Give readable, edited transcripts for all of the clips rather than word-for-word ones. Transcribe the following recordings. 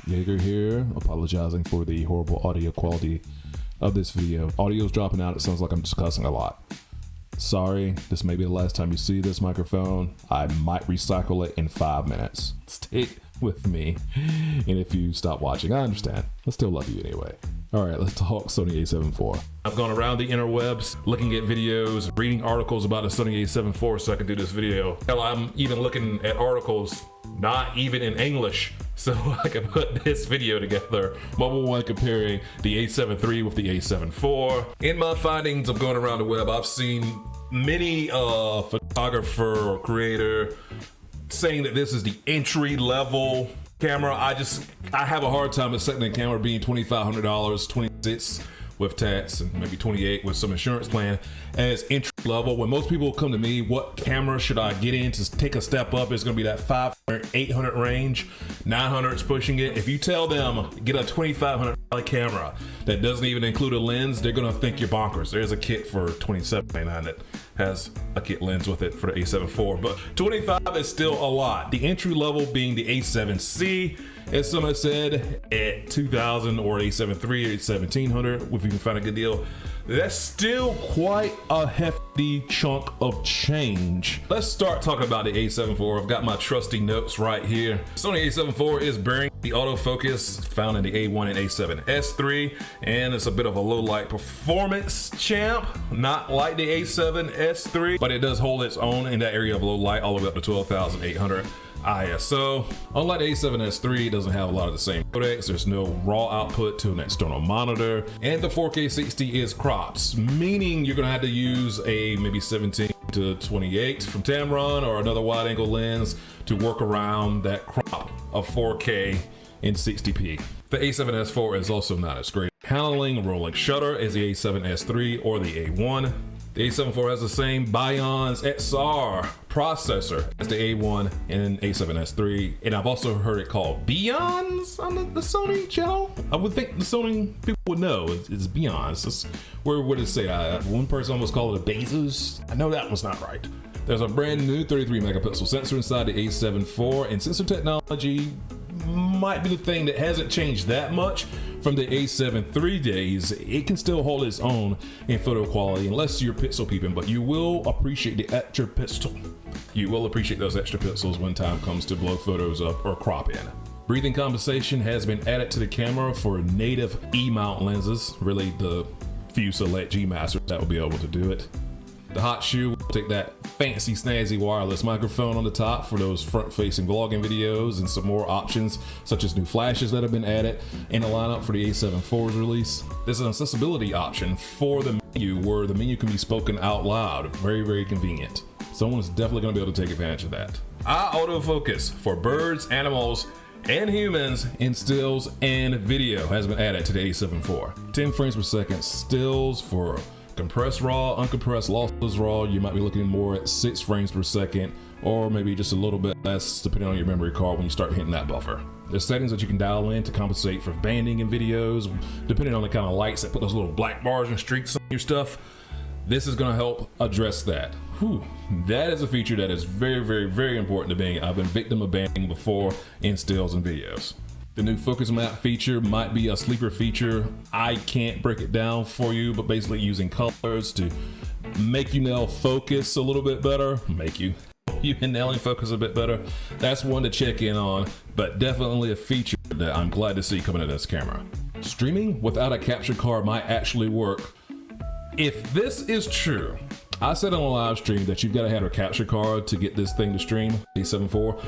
Yeager here, apologizing for the horrible audio quality of this video. Audio's dropping out, it sounds like I'm discussing a lot. Sorry, this may be the last time you see this microphone. I might recycle it in 5 minutes. Stick with me, and if you stop watching, I understand. I still love you anyway. Alright, let's talk Sony A7 IV. I've gone around the interwebs, looking at videos, reading articles about the Sony A7 IV so I can do this video. Hell, I'm even looking at articles, not even in English, so I can put this video together. Mobile one comparing the A7 III with the A7 IV. In my findings of going around the web, I've seen many photographer or creator saying that this is the entry level camera. I have a hard time accepting the camera being $2,500, $26 with tax and maybe $28 with some insurance plan as entry level. When most people come to me, what camera should I get in to take a step up? It's going to be that 500, 800 range. 900 is pushing it. If you tell them get a $2,500 camera that doesn't even include a lens, they're going to think you're bonkers. There's a kit for $27.99 that has a kit lens with it for the A7 IV, but $25 is still a lot. The entry level being the A7C, as someone said, at $2,000, or A7 III at $1,700 if you can find a good deal. That's still quite a hefty chunk of change. Let's start talking about the A7 IV. I've got my trusty notes right here. Sony A7 IV is bearing the autofocus found in the A1 and A7S3, and it's a bit of a low light performance champ, not like the A7S3, but it does hold its own in that area of low light all the way up to 12,800 ISO. Unlike the A7S3, it doesn't have a lot of the same codecs. There's no raw output to an external monitor, and the 4K 60 is cropped, meaning you're gonna have to use a maybe 17 to 28 from Tamron or another wide angle lens to work around that crop of 4K in 60p. The A7S IV is also not as great handling rolling shutter as the A7S III or the A1. The A7 IV has the same Bionz XR processor as the A1 and A7S III, and I've also heard it called Bionz on the Sony channel. I would think the Sony people would know it's Bionz. Where would it say? One person almost called it a Bezos. I know that one's not right. There's a brand new 33 megapixel sensor inside the A7 IV, and sensor technology might be the thing that hasn't changed that much from the A7 III days. It can still hold its own in photo quality unless you're pixel peeping, but you will appreciate the extra pixel. You will appreciate those extra pixels when time comes to blow photos up or crop in. Breathing compensation has been added to the camera for native E-mount lenses, really the few select G Masters that will be able to do it. The hot shoe will take that fancy snazzy wireless microphone on the top for those front-facing vlogging videos, and some more options such as new flashes that have been added in the lineup for the A7 IV's release. There's an accessibility option for the menu where the menu can be spoken out loud. Very, very convenient. Someone's definitely going to be able to take advantage of that. Autofocus for birds, animals, and humans in stills and video has been added to the A7 IV. 10 frames per second stills for compressed raw, uncompressed, lossless raw. You might be looking more at 6 frames per second, or maybe just a little bit less depending on your memory card when you start hitting that buffer. There's settings that you can dial in to compensate for banding in videos, depending on the kind of lights that put those little black bars and streaks on your stuff. This is going to help address that. Whew. That is a feature that is very, very, very important to me. I've been victim of banding before in stills and videos. The new focus map feature might be a sleeper feature. I can't break it down for you, but basically using colors to make you nail focus a little bit better, you nailing focus a bit better. That's one to check in on, but definitely a feature that I'm glad to see coming to this camera. Streaming without a capture card might actually work. If this is true, I said on a live stream that you've got to have a capture card to get this thing to stream, A7 IV.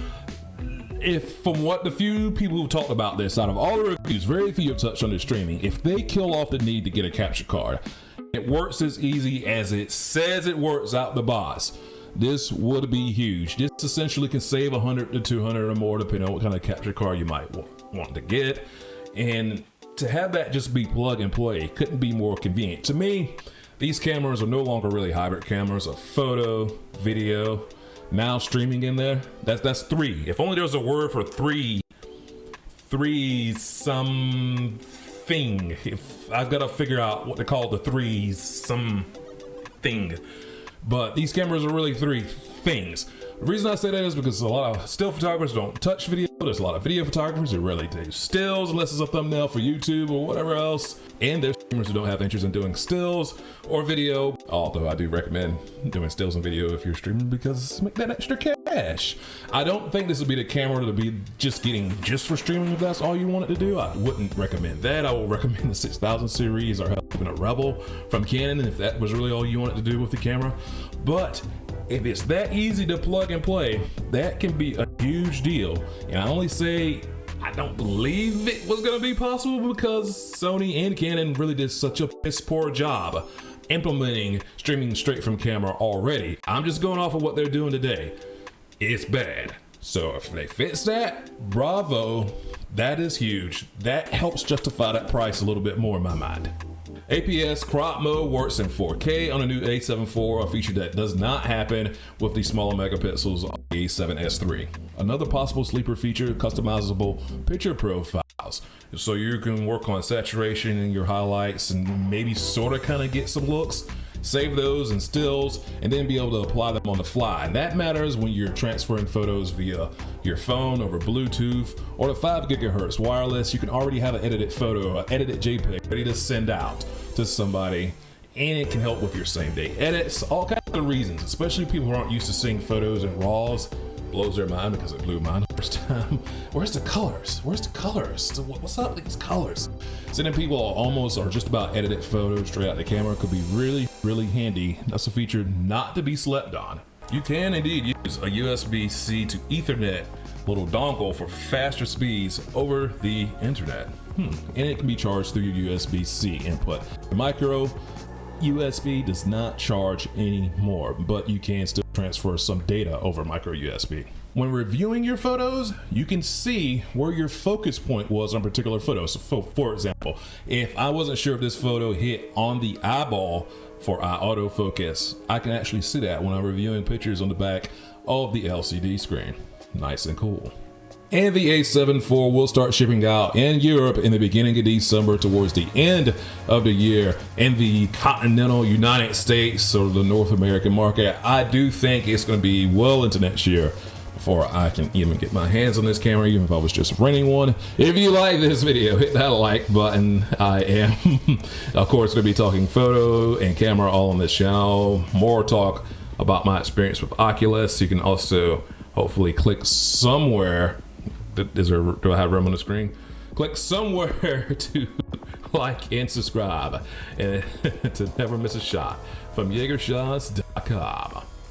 If from what the few people who've talked about this, out of all the reviews, very few have touched on the streaming. If they kill off the need to get a capture card, it works as easy as it says it works out the box. This would be huge. This essentially can save 100 to 200 or more depending on what kind of capture card you might want to get. And to have that just be plug and play couldn't be more convenient. To me, these cameras are no longer really hybrid cameras of photo, video, now streaming in there. That's 3. If only there was a word for three something. If I've got to figure out what to call the 3 something. But these cameras are really 3 things. The reason I say that is because a lot of still photographers don't touch video. There's a lot of video photographers who really do stills unless it's a thumbnail for YouTube or whatever else. And there's streamers who don't have interest in doing stills or video. Although I do recommend doing stills and video if you're streaming because make that extra cash. I don't think this would be the camera to be just for streaming if that's all you want it to do. I wouldn't recommend that. I will recommend the 6000 series or even a Rebel from Canon if that was really all you wanted to do with the camera. But if it's that easy to plug and play, that can be a huge deal. And I only say I don't believe it was going to be possible because Sony and Canon really did such a piss poor job implementing streaming straight from camera already. I'm just going off of what they're doing today. It's bad. So if they fix that, bravo. That is huge. That helps justify that price a little bit more in my mind. Aps Crop Mode works in 4K on a new A7IV, a feature that does not happen with the smaller megapixels on the A7S III. Another possible sleeper feature, customizable picture profiles. So you can work on saturation in your highlights and maybe sort of kind of get some looks. Save those in stills and then be able to apply them on the fly. And that matters when you're transferring photos via your phone over Bluetooth or the 5 gigahertz wireless. You can already have an edited photo, an edited JPEG ready to send out to somebody, and it can help with your same day edits, all kinds of reasons, especially people who aren't used to seeing photos in RAWs. Blows their mind because it blew mine the first time. Where's the colors? Where's the colors? So what's up with these colors? Sending people almost or just about edited photos straight out the camera could be really, really handy. That's a feature not to be slept on. You can indeed use a USB-C to Ethernet little dongle for faster speeds over the internet. And it can be charged through your USB-C input. The micro USB does not charge anymore, but you can still transfer some data over micro USB. When reviewing your photos, you can see where your focus point was on particular photos. So for example, if I wasn't sure if this photo hit on the eyeball for autofocus, I can actually see that when I'm reviewing pictures on the back of the LCD screen. Nice and cool. And the A7IV will start shipping out in Europe in the beginning of December towards the end of the year. In the continental United States or the North American market, I do think it's going to be well into next year before I can even get my hands on this camera, even if I was just renting one. If you like this video, hit that like button. I am, of course, going to be talking photo and camera all on this channel. More talk about my experience with Oculus. You can also hopefully click somewhere. Do I have room on the screen? Click somewhere to like and subscribe and to never miss a shot from YeagerShots.com.